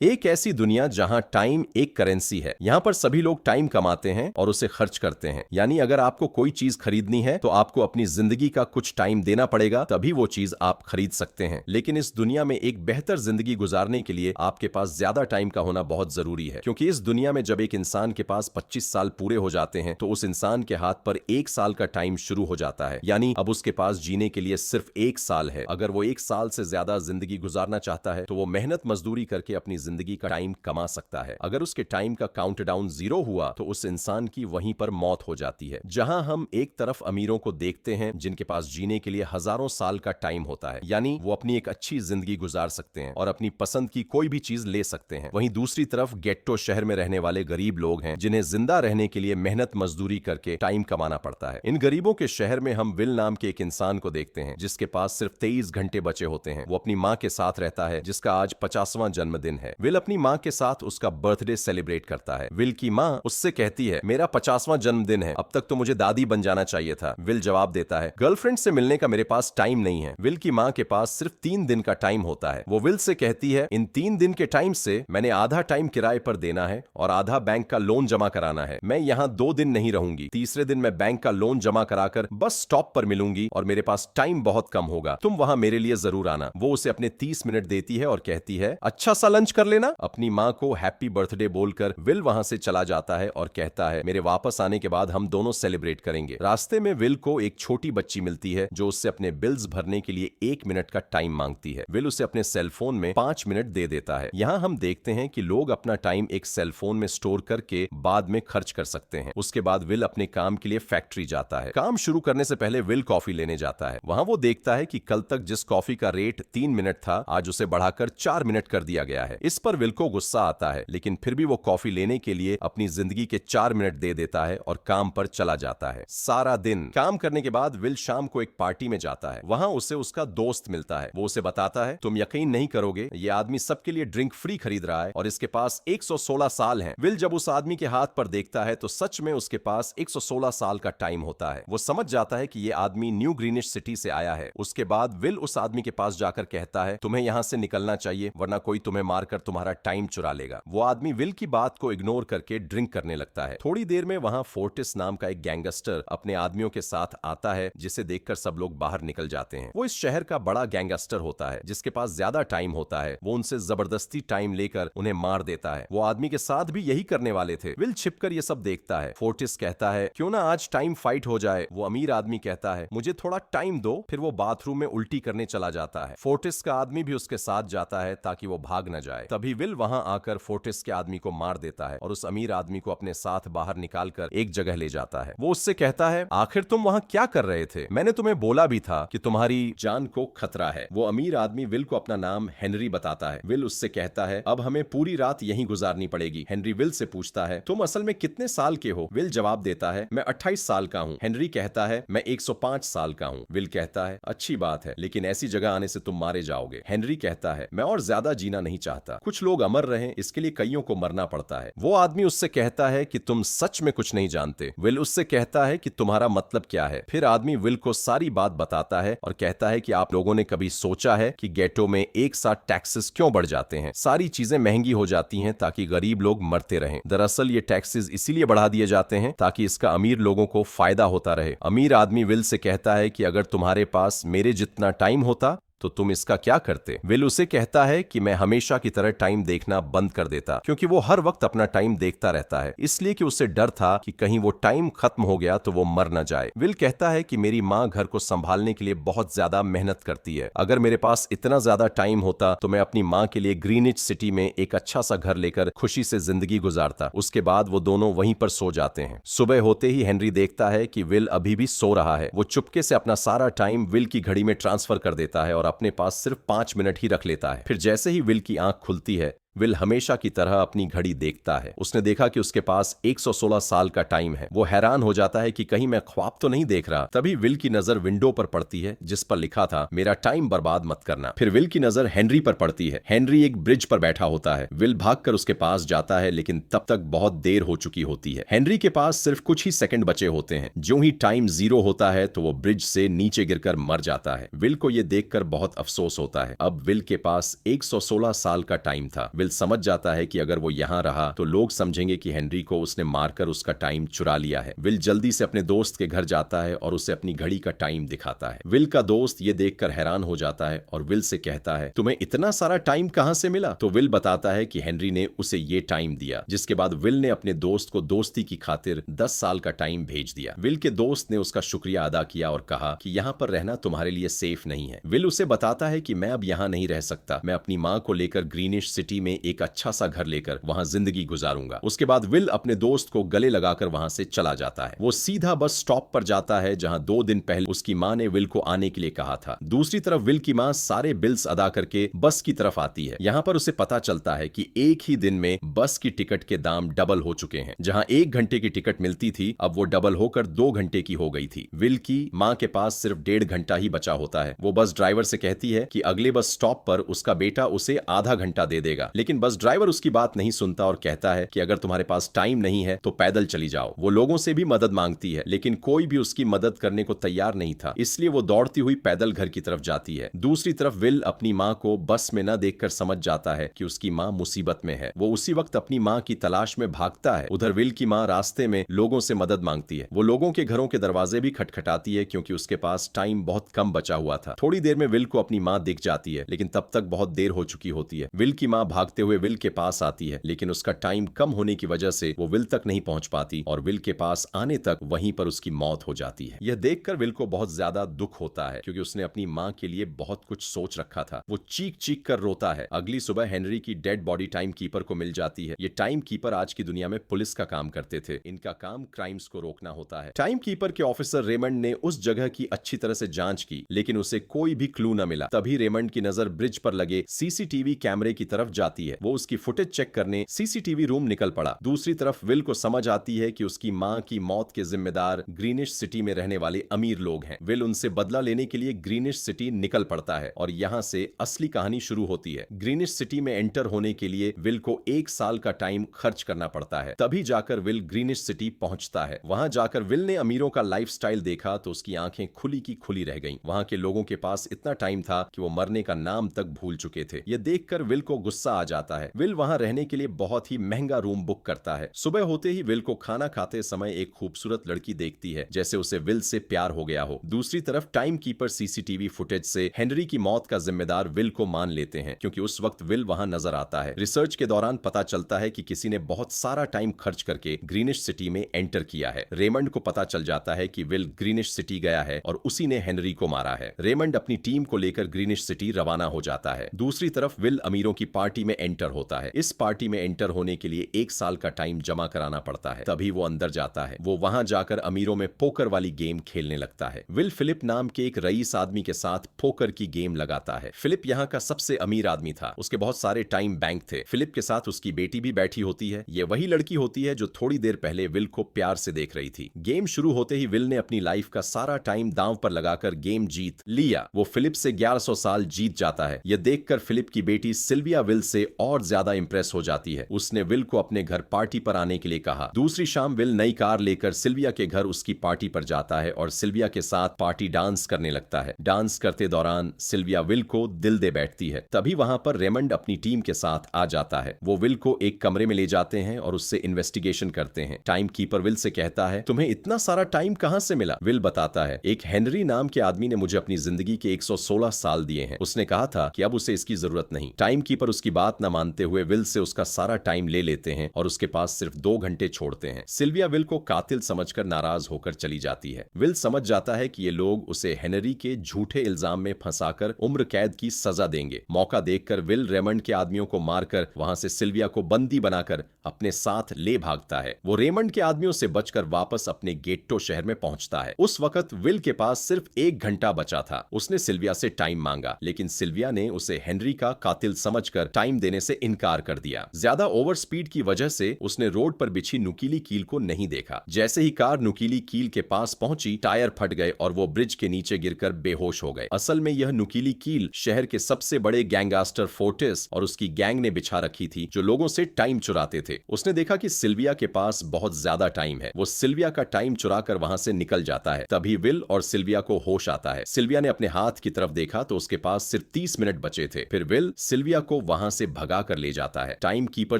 एक ऐसी दुनिया जहां टाइम एक करेंसी है। यहां पर सभी लोग टाइम कमाते हैं और उसे खर्च करते हैं। यानी अगर आपको कोई चीज खरीदनी है तो आपको अपनी जिंदगी का कुछ टाइम देना पड़ेगा, तभी वो चीज आप खरीद सकते हैं। लेकिन इस दुनिया में एक बेहतर जिंदगी गुजारने के लिए आपके पास ज्यादा टाइम का होना बहुत जरूरी है, क्योंकि इस दुनिया में जब एक इंसान के पास 25 साल पूरे हो जाते हैं तो उस इंसान के हाथ पर 1 साल का टाइम शुरू हो जाता है। यानी अब उसके पास जीने के लिए सिर्फ 1 साल है। अगर वो 1 साल से ज्यादा जिंदगी गुजारना चाहता है तो वो मेहनत मजदूरी करके अपनी जिंदगी का टाइम कमा सकता है। अगर उसके टाइम का काउंटडाउन 0 हुआ तो उस इंसान की वहीं पर मौत हो जाती है। जहां हम एक तरफ अमीरों को देखते हैं जिनके पास जीने के लिए हजारों साल का टाइम होता है, यानी वो अपनी एक अच्छी जिंदगी गुजार सकते हैं और अपनी पसंद की कोई भी चीज ले सकते हैं। वहीं दूसरी तरफ गेट्टो शहर में रहने वाले गरीब लोग हैं जिन्हें जिंदा रहने के लिए मेहनत मजदूरी करके टाइम कमाना पड़ता है। इन गरीबों के शहर में हम विल नाम के एक इंसान को देखते हैं जिसके पास सिर्फ 23 घंटे बचे होते हैं। वो अपनी माँ के साथ रहता है जिसका आज 50वां जन्मदिन है। विल अपनी माँ के साथ उसका बर्थडे सेलिब्रेट करता है। विल की माँ उससे कहती है, मेरा 50वां जन्मदिन है, अब तक तो मुझे दादी बन जाना चाहिए था। विल जवाब देता है, गर्लफ्रेंड से मिलने का मेरे पास टाइम नहीं है। विल की माँ के पास सिर्फ 3 दिन का टाइम होता है। वो विल से कहती है, इन 3 दिन के टाइम से मैंने आधा टाइम किराए पर देना है और आधा बैंक का लोन जमा कराना है। मैं यहाँ 2 दिन नहीं रहूंगी। तीसरे दिन मैं बैंक का लोन जमा कराकर बस स्टॉप पर मिलूंगी और मेरे पास टाइम बहुत कम होगा। तुम वहां मेरे लिए जरूर आना। वो उसे अपने 30 मिनट देती है और कहती है, अच्छा सा लंच कर लेना। अपनी माँ को हैप्पी बर्थडे बोलकर विल वहां से चला जाता है और कहता है, मेरे वापस आने के बाद हम दोनों सेलिब्रेट करेंगे। रास्ते में विल को एक छोटी बच्ची मिलती है जो उससे अपने बिल्स भरने के लिए 1 मिनट का टाइम मांगती है। विल उसे अपने सेलफोन में 5 मिनट दे देता है। यहाँ हम देखते हैं कि लोग अपना टाइम एक सेलफोन में स्टोर करके बाद में खर्च कर सकते हैं। उसके बाद विल अपने काम के लिए फैक्ट्री जाता है। काम शुरू करने से पहले विल कॉफी लेने जाता है। वहां वो देखता है कि कल तक जिस कॉफी का रेट 3 मिनट था, आज उसे बढ़ाकर 4 मिनट कर दिया गया है। इस पर विल को गुस्सा आता है, लेकिन फिर भी वो कॉफी लेने के लिए अपनी जिंदगी के 4 मिनट दे देता है और काम पर चला जाता है। सारा दिन काम करने के बाद विल शाम को एक पार्टी में जाता है। वहां उसे उसका दोस्त मिलता है। वो उसे बताता है, तुम यकीन नहीं करोगे, ये आदमी सबके लिए ड्रिंक फ्री खरीद रहा है और इसके पास 116 साल हैं। विल जब उस आदमी के हाथ पर देखता है तो सच में उसके पास 116 साल का टाइम होता है। वो समझ जाता है कि ये आदमी न्यू ग्रीनिश सिटी से आया है। उसके बाद विल उस आदमी के पास जाकर कहता है, तुम्हें यहां से निकलना चाहिए वरना कोई तुम्हें मारकर तुम्हारा टाइम चुरा लेगा। वो आदमी विल की बात को इग्नोर करके ड्रिंक करने लगता है। थोड़ी देर में वहां फोर्टिस नाम का एक गैंगस्टर अपने आदमियों के साथ आता है, जिसे देखकर सब लोग बाहर निकल जाते हैं। वो इस शहर का बड़ा गैंगस्टर होता है जिसके पास ज्यादा टाइम होता है। वो उनसे जबरदस्ती टाइम लेकर उन्हें मार देता है। वो आदमी के साथ भी यही करने वाले थे। विल छिपकर ये सब देखता है। फोर्टिस कहता है, क्यों ना आज टाइम फाइट हो जाए। वो अमीर आदमी कहता है, मुझे थोड़ा टाइम दो। फिर वो बाथरूम में उल्टी करने चला जाता है। फोर्टिस का आदमी भी उसके साथ जाता है ताकि वो भाग न जाए। तभी विल वहां आकर फोर्टिस के आदमी को मार देता है और उस अमीर आदमी को अपने साथ बाहर निकालकर एक जगह ले जाता है। वो उससे कहता है, आखिर तुम वहां क्या कर रहे थे? मैंने तुम्हें बोला भी था कि तुम्हारी जान को खतरा है। वो अमीर आदमी विल को अपना नाम हेनरी बताता है। विल उससे कहता है, अब हमें पूरी रात यहीं गुजारनी पड़ेगी। हेनरी विल से पूछता है, तुम असल में कितने साल के हो? विल जवाब देता है, मैं 28 साल का हूँ। हेनरी कहता है, मैं 105 साल का हूँ। विल कहता है, अच्छी बात है, लेकिन ऐसी जगह आने से तुम मारे जाओगे। हेनरी कहता है, मैं और ज्यादा जीना नहीं चाहता। कुछ लोग अमर रहें, इसके लिए कईयों को मरना पड़ता है। वो आदमी उससे कहता है कि तुम सच में कुछ नहीं जानते। विल उससे कहता है कि तुम्हारा मतलब क्या है? फिर आदमी विल को सारी बात बताता है और कहता है कि आप लोगों ने कभी सोचा है कि गेटो में एक साथ टैक्सेस क्यों बढ़ जाते हैं? सारी चीजें महंगी हो जाती हैं ताकि गरीब लोग मरते रहें। दरअसल ये टैक्सेस इसीलिए बढ़ा दिए जाते हैं ताकि इसका अमीर लोगों को फायदा होता रहे। अमीर आदमी विल से कहता है कि अगर तुम्हारे पास मेरे जितना टाइम होता तो तुम इसका क्या करते? विल उसे कहता है कि मैं हमेशा की तरह टाइम देखना बंद कर देता, क्योंकि वो हर वक्त अपना टाइम देखता रहता है। इसलिए कि उसे डर था कि कहीं वो टाइम खत्म हो गया तो वो मर न जाए। विल कहता है कि मेरी माँ घर को संभालने के लिए बहुत ज्यादा मेहनत करती है। अगर मेरे पास इतना ज्यादा टाइम होता तो मैं अपनी माँ के लिए ग्रीनिच सिटी में एक अच्छा सा घर लेकर खुशी से जिंदगी गुजारता। उसके बाद वो दोनों वहीं पर सो जाते हैं। सुबह होते ही हेनरी देखता है कि विल अभी भी सो रहा है। वो चुपके से अपना सारा टाइम विल की घड़ी में ट्रांसफर कर देता है और अपने पास सिर्फ 5 मिनट ही रख लेता है। फिर जैसे ही विल की आंख खुलती है, विल हमेशा की तरह अपनी घड़ी देखता है। उसने देखा कि उसके पास 116 साल का टाइम है। वो हैरान हो जाता है कि कहीं मैं ख्वाब तो नहीं देख रहा। तभी विल की नजर विंडो पर पड़ती है जिस पर लिखा था, मेरा टाइम बर्बाद मत करना। फिर विल की नजर हेनरी पर पड़ती है। हेनरी एक ब्रिज पर बैठा होता है। विल भागकर उसके पास जाता है, लेकिन तब तक बहुत देर हो चुकी होती है। हेनरी के पास सिर्फ कुछ ही सेकंड बचे होते हैं। जो ही टाइम 0 होता है तो वो ब्रिज से नीचे गिरकर मर जाता है। विल को यह देखकर बहुत अफसोस होता है। अब विल के पास 116 साल का टाइम था। विल समझ जाता है कि अगर वो यहाँ रहा तो लोग समझेंगे कि हेनरी को उसने मारकर उसका टाइम चुरा लिया है। विल जल्दी से अपने दोस्त के घर जाता है और उसे अपनी घड़ी का टाइम दिखाता है। विल का दोस्त ये देखकर हैरान हो जाता है और विल से कहता है, तुम्हें इतना सारा टाइम कहां से मिला? तो विल बताता है कि हेनरी ने उसे ये टाइम दिया, जिसके बाद विल ने अपने दोस्त को दोस्ती की खातिर 10 साल का टाइम भेज दिया। विल के दोस्त ने उसका शुक्रिया अदा किया और कहा कि यहाँ पर रहना तुम्हारे लिए सेफ नहीं है। विल उसे बताता है कि मैं अब यहाँ नहीं रह सकता, मैं अपनी माँ को लेकर ग्रीनिश सिटी में एक अच्छा सा घर लेकर वहाँ जिंदगी गुजारूंगा। उसके बाद विल अपने दोस्त को गले लगाकर वहाँ से चला जाता है। वो सीधा बस स्टॉप पर जाता है जहाँ 2 दिन पहले उसकी माँ ने विल को आने के लिए कहा था। दूसरी तरफ विल की माँ सारे बिल्स अदा करके बस की तरफ आती है। यहाँ पर उसे पता चलता है कि एक ही दिन में बस की टिकट के दाम डबल हो चुके हैं। जहाँ 1 घंटे की टिकट मिलती थी अब वो डबल होकर 2 घंटे की हो गई थी। विल की माँ के पास सिर्फ 1.5 घंटा ही बचा होता है। वो बस ड्राइवर से कहती है कि अगले बस स्टॉप पर उसका बेटा उसे आधा घंटा दे देगा, लेकिन बस ड्राइवर उसकी बात नहीं सुनता और कहता है कि अगर तुम्हारे पास टाइम नहीं है तो पैदल चली जाओ। वो लोगों से भी मदद मांगती है, लेकिन कोई भी उसकी मदद करने को तैयार नहीं था, इसलिए वो दौड़ती हुई पैदल घर की तरफ जाती है। दूसरी तरफ विल अपनी माँ को बस में न देखकर समझ जाता है कि उसकी माँ मुसीबत में है। वो उसी वक्त अपनी माँ की तलाश में भागता है। उधर विल की माँ रास्ते में लोगों से मदद मांगती है। वो लोगों के घरों के दरवाजे भी खटखटाती है क्योंकि उसके पास टाइम बहुत कम बचा हुआ था। थोड़ी देर में विल को अपनी माँ दिख जाती है, लेकिन तब तक बहुत देर हो चुकी होती है। विल की माँ भागते हुए विल के पास आती है, लेकिन उसका टाइम कम होने की वजह से वो विल तक नहीं पहुंच पाती और विल के पास आने तक वहीं पर उसकी मौत हो जाती है। यह देखकर विल को बहुत ज्यादा दुख होता है क्योंकि उसने अपनी माँ के लिए बहुत कुछ सोच रखा था। वो चीख चीख कर रोता है। अगली सुबह हेनरी की डेड बॉडी टाइम कीपर को मिल जाती है। ये टाइम कीपर आज की दुनिया में पुलिस का काम करते थे। इनका काम क्राइम्स को रोकना होता है। टाइम कीपर के ऑफिसर रेमंड ने उस जगह की अच्छी तरह से जांच की, लेकिन उसे कोई भी क्लू न मिला। तभी रेमंड की नजर ब्रिज पर लगे सीसीटीवी कैमरे की तरफ जाती है। वो उसकी फुटेज चेक करने सीसीटीवी रूम निकल पड़ा। दूसरी तरफ विल को समझ आती है कि उसकी माँ की मौत के जिम्मेदार ग्रीनिश सिटी में रहने वाले अमीर लोग हैं। विल उनसे बदला लेने के लिए ग्रीनिश सिटी निकल पड़ता है और यहाँ से असली कहानी शुरू होती है। ग्रीनिश सिटी में एंटर होने के लिए विल को 1 साल का टाइम खर्च करना पड़ता है, तभी जाकर विल ग्रीनिश सिटी पहुंचता है। वहां जाकर विल ने अमीरों का लाइफस्टाइल देखा तो उसकी आंखें खुली की खुली रह गईं। वहां के लोगों के पास इतना टाइम था कि वो मरने का नाम तक भूल चुके थे। ये देखकर विल को गुस्सा आ जाता है। विल वहां रहने के लिए बहुत ही महंगा रूम बुक करता है। सुबह होते ही विल को खाना खाते समय एक खूबसूरत लड़की देखती है, जैसे उसे विल से प्यार हो गया हो। दूसरी तरफ टाइम कीपर सीसीटीवी फुटेज से हेनरी की मौत का जिम्मेदार विल को मान लेते हैं क्योंकि उस वक्त विल वहां नजर आता है। रिसर्च के दौरान पता चलता है कि किसी ने बहुत सारा टाइम खर्च करके ग्रीनिश सिटी में एंटर किया है। रेमंड को पता चल जाता है कि विल ग्रीनिश सिटी गया है और उसी ने हेनरी को मारा है। रेमंड अपनी टीम को लेकर ग्रीनिश सिटी रवाना हो जाता है। दूसरी तरफ विल अमीरों की पार्टी में एंटर होता है। इस पार्टी में एंटर होने के लिए 1 साल का टाइम जमा कराना पड़ता है, तभी वो अंदर जाता है। वो वहां जाकर अमीरों में पोकर वाली गेम खेलने लगता है। विल फिलिप नाम के एक रईस आदमी के साथ पोकर की गेम लगाता है। फिलिप यहाँ का सबसे अमीर आदमी था। उसके बहुत सारे टाइम बैंक थे। फिलिप के साथ उसकी बेटी भी बैठी होती है। ये वही लड़की होती है जो थोड़ी देर पहले विल को प्यार से देख रही थी। गेम शुरू होते ही विल ने अपनी लाइफ का सारा टाइम दांव पर लगाकर गेम जीत लिया। वो फिलिप से 1100 साल जीत जाता है। यह देखकर फिलिप की बेटी सिल्विया विल से और ज्यादा इंप्रेस हो जाती है। उसने विल को अपने घर पार्टी पर आने के लिए कहा। दूसरी शाम विल नई कार लेकर सिल्विया के घर उसकी पार्टी पर जाता है और सिल्विया के साथ पार्टी डांस करने लगता है। डांस करते दौरान सिल्विया विल को दिल दे बैठती है। तभी वहां पर रेमंड अपनी टीम के साथ आ जाता है। वो विल को एक कमरे में ले जाते हैं और उससे इन्वेस्टिगेशन करते हैं। टाइम कीपर विल से कहता है, तुम्हें इतना सारा टाइम कहां से मिला? विल बताता है, एक हेनरी नाम के आदमी ने मुझे अपनी जिंदगी के 116 साल दिए हैं। उसने कहा था कि अब उसे इसकी जरूरत नहीं। टाइम कीपर उसकी बात न मानते हुए विल से उसका सारा टाइम ले लेते हैं और उसके पास सिर्फ 2 घंटे छोड़ते हैं। सिल्विया विल को कातिल समझकर नाराज होकर चली जाती है। विल समझ जाता है कि ये लोग उसे हेनरी के झूठे इल्जाम में फंसाकर उम्र कैद की सजा देंगे। मौका देखकर विल रेमंड के आदमियों को मारकर वहां से सिल्विया को बंदी बनाकर अपने साथ ले भागता है। वो रेमंड के आदमियों से बचकर वापस अपने गेट्टो शहर में पहुंचता है। उस वक्त विल के पास सिर्फ 1 घंटा बचा था। उसने सिल्विया से टाइम मांगा, लेकिन सिल्विया ने उसे हेनरी का कातिल समझकर टाइम देने से इनकार कर दिया। ज्यादा ओवर स्पीड की वजह से उसने रोड पर बिछी नुकीली कील को नहीं देखा। जैसे ही कार नुकीली कील के पास पहुंची, टायर फट गए और वो ब्रिज के नीचे गिरकर बेहोश हो गए। असल में यह नुकीली कील शहर के सबसे बड़े गैंगस्टर फोर्टिस और उसकी गैंग ने बिछा रखी थी, जो लोगों से टाइम चुराते थे। उसने देखा कि सिल्विया के पास बहुत ज्यादा टाइम है। वो सिल्विया का टाइम चुराकर वहां से निकल जाता है। तभी विल और सिल्विया को होश आता है। सिल्विया ने अपने हाथ की तरफ देखा तो उसके पास सिर्फ 30 मिनट बचे थे। फिर विल सिल्विया को वहां से भगा कर ले जाता है। टाइम कीपर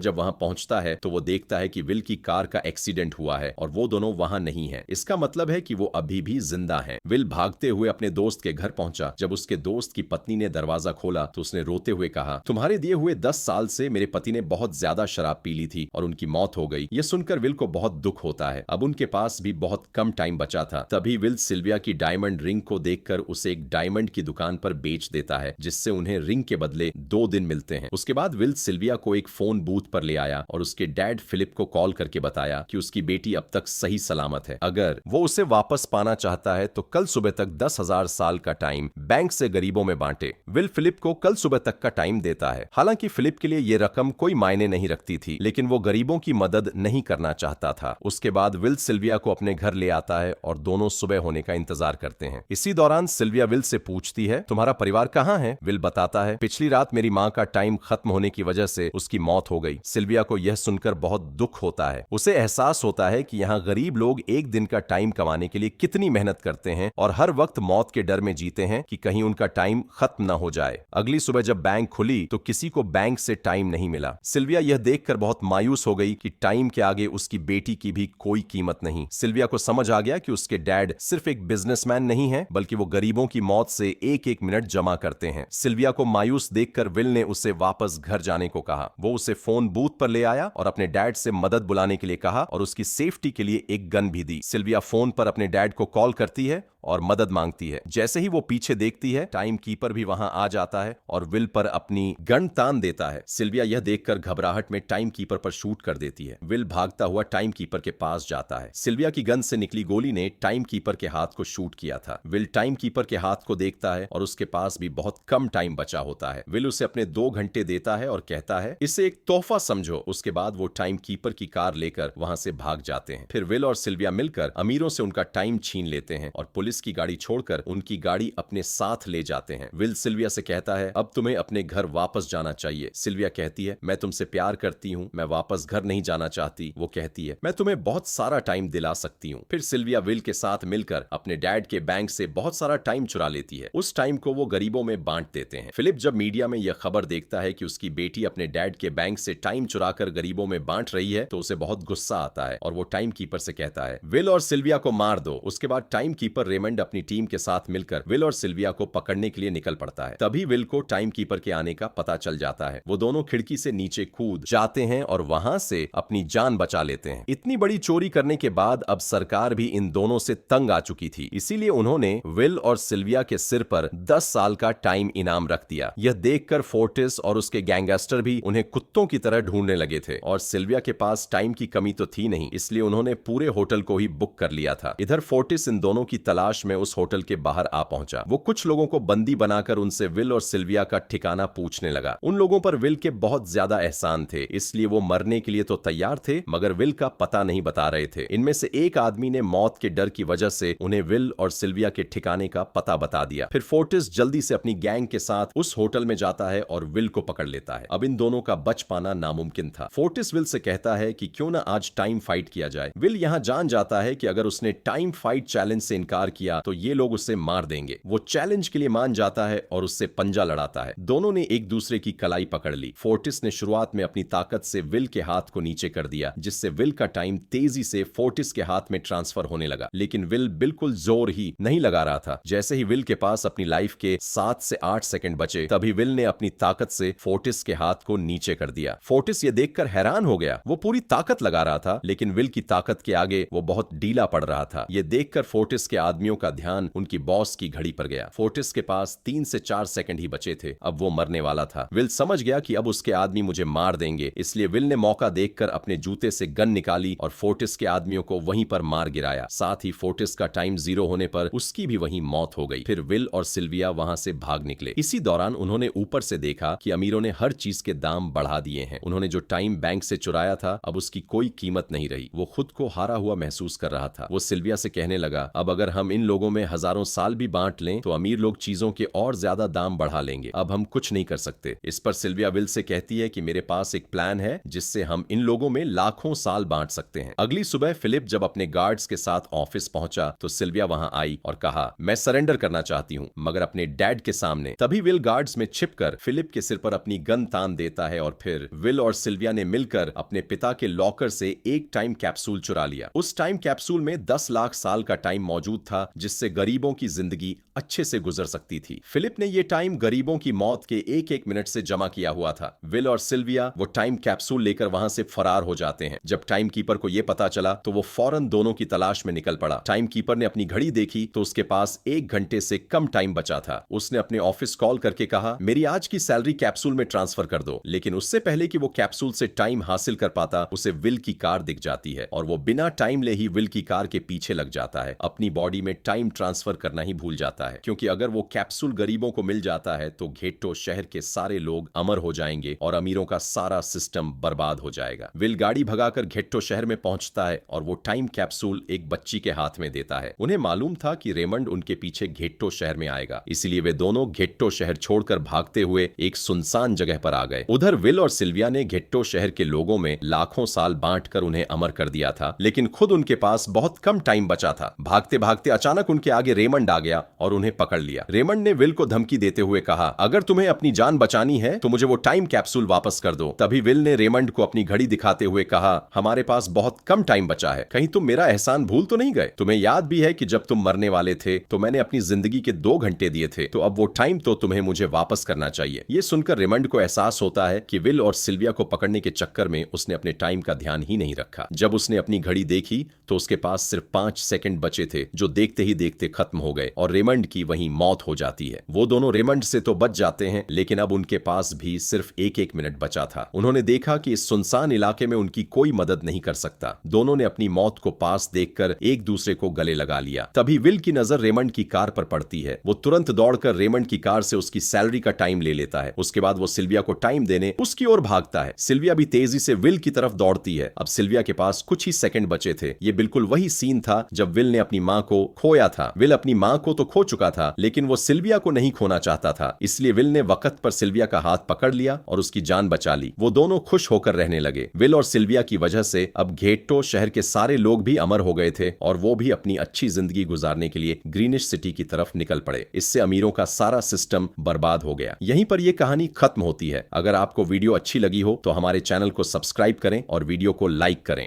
जब वहां पहुंचता है तो वो देखता है कि विल की कार का एक्सीडेंट हुआ है और वो दोनों वहां नहीं है। इसका मतलब है कि वो अभी भी जिंदा हैं। विल भागते हुए अपने दोस्त के घर पहुंचा। जब उसके दोस्त की पत्नी ने दरवाजा खोला तो उसने रोते हुए कहा, तुम्हारे दिए हुए 10 साल से मेरे पति ने बहुत ज्यादा शराब पी ली थी और उनकी मौत हो गई। ये सुनकर विल को बहुत दुख होता है। अब उनके पास भी बहुत कम टाइम बचा था। तभी विल सिल्विया की डायमंड रिंग को देखकर उसे एक डायमंड की दुकान पर बेच देता है, जिससे उन्हें रिंग के बदले 2 दिन मिलते हैं। उसके बाद विल सिल्विया को एक फोन बूथ पर ले आया और उसके डैड फिलिप को कॉल करके बताया कि उसकी बेटी अब तक सही सलामत है। अगर वो उसे वापस पाना चाहता है तो कल सुबह तक 10,000 साल का टाइम बैंक से गरीबों में बांटे। विल फिलिप को कल सुबह तक का टाइम देता है। हालांकि फिलिप के लिए ये रकम कोई मायने नहीं रखती थी, लेकिन वो गरीबों की मदद नहीं करना चाहता था। उसके बाद विल सिल्विया को अपने घर ले आता है और दोनों सुबह होने का इंतजार करते हैं। इसी दौरान सिल्विया विल से पूछती है, तुम्हारा परिवार कहाँ है? विल बताता है, पिछली रात मेरी माँ का टाइम खत्म होने की वजह से उसकी मौत हो गई। सिल्विया को यह सुनकर बहुत दुख होता है। उसे एहसास होता है कि यहाँ गरीब लोग एक दिन का टाइम कमाने के लिए कितनी मेहनत करते हैं और हर वक्त मौत के डर में जीते हैं कि कहीं उनका टाइम खत्म न हो जाए। अगली सुबह जब बैंक खुली तो किसी को बैंक से टाइम नहीं मिला। सिल्विया यह देखकर बहुत मायूस हो गई कि टाइम के आगे उसकी बेटी की भी कोई कीमत नहीं। सिल्विया को समझ आ गया कि उसके डैड सिर्फ एक बिजनेसमैन नहीं है, बल्कि वो गरीबों की मौत से एक एक मिनट जमा करते हैं। सिल्विया को मायूस देखकर विल ने उसे वापस घर जाने को कहा। वो उसे फोन बूथ पर ले आया और अपने डैड से मदद बुलाने के लिए कहा और उसकी सेफ्टी के लिए एक गन भी दी। सिल्विया फोन पर अपने डैड को कॉल करती है और मदद मांगती है। जैसे ही वो पीछे देखती है, टाइम कीपर भी वहां आ जाता है और विल पर अपनी गन तान देता है। सिल्विया यह देखकर घबराहट में टाइम कीपर पर शूट कर देती है। विल भागता हुआ टाइम कीपर के पास जाता है। सिल्विया की गन से निकली गोली ने टाइम कीपर के हाथ को शूट किया था। विल टाइम कीपर के हाथ को देखता है और उसके पास भी बहुत कम टाइम बचा होता है। विल उसे अपने 2 घंटे देता है और कहता है, इसे एक तोहफा समझो। उसके बाद वो टाइम कीपर की कार लेकर वहां से भाग जाते हैं। फिर विल और सिल्विया मिलकर अमीरों से उनका टाइम छीन लेते हैं और पुलिस की गाड़ी छोड़कर उनकी गाड़ी अपने साथ ले जाते हैं। विल सिल्विया से कहता है, अब तुम्हें अपने घर वापस जाना चाहिए। सिल्विया कहती है, मैं तुमसे प्यार करती हूँ, मैं वापस घर नहीं जाना चाहती। वो कहती है, मैं तुम्हें बहुत सारा टाइम दिला सकती हूँ। फिर सिल्विया विल के साथ मिलकर अपने डैड के बैंक से बहुत सारा टाइम चुरा लेती है। उस टाइम को वो गरीबों में बांट देते हैं। फिलिप जब मीडिया में यह खबर देखता है कि उसकी बेटी अपने डैड के बैंक से टाइम चुराकर गरीबों में बांट रही है तो उसे बहुत गुस्सा आता है और वो टाइम कीपर से कहता है, विल और सिल्विया को मार दो। उसके बाद टाइम कीपर रेमंड अपनी टीम के साथ मिलकर विल और सिल्विया को पकड़ने के लिए निकल पड़ता है। तभी विल को टाइम कीपर के आने का पता चल जाता है। वो दोनों खिड़की से नीचे कूद जाते हैं और वहां से अपनी जान बचा लेते हैं। इतनी बड़ी चोरी करने के बाद अब सरकार भी इन दोनों से तंग आ चुकी थी, इसीलिए उन्होंने विल और सिल्विया के सिर पर 10 साल का टाइम इनाम रख दिया। यह देखकर फोर्टिस और उसके गैंगस्टर भी उन्हें कुत्तों की तरह ढूंढने लगे थे और सिल्विया के पास टाइम की कमी तो थी नहीं, इसलिए उन्होंने पूरे होटल को ही बुक कर लिया था। इधर फोर्टिस इन दोनों की तलाश में उस होटल के बाहर आ पहुंचा। वो कुछ लोगों को बंदी बनाकर उनसे विल और सिल्विया का ठिकाना पूछने लगा। उन लोगों पर विल के बहुत ज्यादा एहसान थे, इसलिए वो मरने के लिए तो तैयार थे, मगर विल का पता नहीं बता रहे थे। इनमें से एक आदमी ने मौत के डर की वजह से उन्हें विल और सिल्विया के ठिकाने का पता बता दिया। फिर फोर्टिस जल्दी से अपनी गैंग के साथ उस होटल में जाता है और विल को पकड़ लेता है। अब इन दोनों का बच पाना नामुमकिन था। फोर्टिस विल से कहता है कि क्यों ना आज टाइम फाइट किया जाए। विल यहां जान जाता है कि अगर उसने टाइम फाइट चैलेंज से इनकार किया तो ये लोग उसे मार देंगे। वो चैलेंज के लिए मान जाता है और उससे पंजा लड़ाता है। दोनों ने एक दूसरे की कलाई पकड़ ली। फोर्टिस ने शुरुआत में अपनी ताकत से विल के हाथ को नीचे कर दिया, जिससे विल का टाइम तेजी से फोर्टिस के हाथ में ट्रांसफर होने लगा, लेकिन विल बिल्कुल जोर ही नहीं लगा रहा था। जैसे ही विल के पास अपनी लाइफ के 7 से 8 सेकंड बचे, तभी विल ने अपनी ताकत से फोर्टिस के हाथ को नीचे कर दिया। फोर्टिस ये देखकर हैरान हो गया। वो पूरी ताकत लगा रहा था, लेकिन विल की ताकत के आगे वो बहुत ढीला पड़ रहा था। ये देखकर फोर्टिस के आदमियों का ध्यान उनकी बॉस की घड़ी पर गया। फोर्टिस के पास 3 से 4 सेकंड ही बचे थे। अब वो मरने वाला था। विल समझ गया कि अब उसके आदमी मुझे मार देंगे, इसलिए विल ने मौका देखकर अपने जूते से गन निकाली और फोर्टिस के आदमियों को वहीं पर मार गिराया। साथ ही फोर्टिस का टाइम 0 होने पर उसकी भी वहीं मौत हो गई। फिर विल और सिल्विया वहां से भाग निकले। इसी दौरान उन्होंने ऊपर से देखा कि अमीरों ने हर चीज के दाम बढ़ा दिए हैं। उन्होंने जो टाइम बैंक से चुराया था, अब उसकी कोई कीमत नहीं रही। वो खुद को हारा हुआ महसूस कर रहा था। वो सिल्विया से कहने लगा, अब अगर हम इन इन लोगों में हजारों साल भी बांट लें तो अमीर लोग चीजों के और ज्यादा दाम बढ़ा लेंगे। अब हम कुछ नहीं कर सकते। इस पर सिल्विया विल से कहती है कि मेरे पास एक प्लान है जिससे हम इन लोगों में लाखों साल बांट सकते हैं। अगली सुबह फिलिप जब अपने गार्ड्स के साथ ऑफिस पहुंचा तो सिल्विया वहां आई और कहा, मैं सरेंडर करना चाहती हूं, मगर अपने डैड के सामने। तभी विल गार्ड्स में छिपकर फिलिप के सिर पर अपनी गन तान देता है और फिर विल और सिल्विया ने मिलकर अपने पिता के लॉकर से एक टाइम कैप्सूल चुरा लिया। उस टाइम कैप्सूल में 10 लाख साल का टाइम मौजूद था जिससे गरीबों की जिंदगी अच्छे से गुजर सकती थी। फिलिप ने यह टाइम गरीबों की मौत के एक एक मिनट से जमा किया हुआ था। विल और सिल्विया वो टाइम कैप्सूल लेकर वहां से फरार हो जाते हैं। जब टाइम कीपर को यह पता चला तो वो फौरन दोनों की तलाश में निकल पड़ा। टाइम कीपर ने अपनी घड़ी देखी तो उसके पास 1 घंटे से कम टाइम बचा था। उसने अपने ऑफिस कॉल करके कहा, मेरी आज की सैलरी कैप्सूल में ट्रांसफर कर दो। लेकिन उससे पहले कि वो कैप्सूल से टाइम हासिल कर पाता, उसे विल की कार दिख जाती है और वो बिना टाइम ले ही विल की कार के पीछे लग जाता है। अपनी बॉडी में टाइम ट्रांसफर करना ही भूल जाता है, क्योंकि अगर वो कैप्सूल गरीबों को मिल जाता है तो घेट्टो शहर के सारे लोग अमर हो जाएंगे और अमीरों का सारा सिस्टम बर्बाद हो जाएगा। विल गाड़ी भगाकर घेट्टो शहर में पहुंचता है और वो टाइम कैप्सूल एक बच्ची के हाथ में देता है। उन्हें मालूम था कि रेमंड उनके पीछे घेट्टो शहर में आएगा, इसलिए वे दोनों घेट्टो शहर छोड़कर भागते हुए एक सुनसान जगह पर आ गए। उधर विल और सिल्विया ने घेट्टो शहर के लोगों में लाखों साल बांटकर उन्हें अमर कर दिया था, लेकिन खुद उनके पास बहुत कम टाइम बचा था। भागते भागते अचानक उनके आगे रेमंड आ गया और उन्हें पकड़ लिया। रेमंड ने विल को धमकी देते हुए कहा, अगर तुम्हें अपनी जान बचानी है तो मुझे वो टाइम कैप्सूल वापस कर दो। तभी विल ने रेमंड को अपनी घड़ी दिखाते हुए कहा, हमारे पास बहुत कम टाइम बचा है, कहीं तुम मेरा एहसान भूल तो नहीं गए? तुम्हें याद भी है कि जब तुम मरने वाले थे तो मैंने अपनी जिंदगी के 2 घंटे दिए थे, तो अब वो टाइम तो तुम्हें मुझे वापस करना चाहिए। ये सुनकर रेमंड को एहसास होता है कि विल और सिल्विया को पकड़ने के चक्कर में उसने अपने टाइम का ध्यान ही नहीं रखा। जब उसने अपनी घड़ी देखी तो उसके पास सिर्फ 5 सेकंड बचे थे, जो देखते ही देखते खत्म हो गए और रेमंड की वहीं मौत हो जाती है। वो दोनों रेमंड से तो बच जाते हैं, लेकिन अब उनके पास भी सिर्फ 1 मिनट बचा था। उन्होंने देखा कि इस सुनसान इलाके में उनकी कोई मदद नहीं कर सकता। दोनों ने अपनी मौत को पास देखकर एक दूसरे को गले लगा लिया। तभी विल की नजर रेमंड की कार पर पड़ती है। वो तुरंत दौड़कर रेमंड की कार से उसकी सैलरी का टाइम ले लेता है। उसके बाद वो सिल्विया को टाइम देने उसकी ओर भागता है। सिल्विया भी तेजी से विल की तरफ दौड़ती है। अब सिल्विया के पास कुछ ही सेकंड बचे थे। ये बिल्कुल वही सीन था जब विल ने अपनी मां को खोया था। विल अपनी मां को तो खो चुका था, लेकिन वो सिल्विया को नहीं खोना चाहता था, इसलिए विल ने वक्त पर सिल्विया का हाथ पकड़ लिया और उसकी जान बचा ली। वो दोनों खुश होकर रहने लगे। विल और सिल्विया की वजह से अब घेट्टो शहर के सारे लोग भी अमर हो गए थे और वो भी अपनी अच्छी जिंदगी गुजारने के लिए ग्रीनिश सिटी की तरफ निकल पड़े। इससे अमीरों का सारा सिस्टम बर्बाद हो गया। यहीं पर यह कहानी खत्म होती है। अगर आपको वीडियो अच्छी लगी हो तो हमारे चैनल को सब्सक्राइब करें और वीडियो को लाइक करें।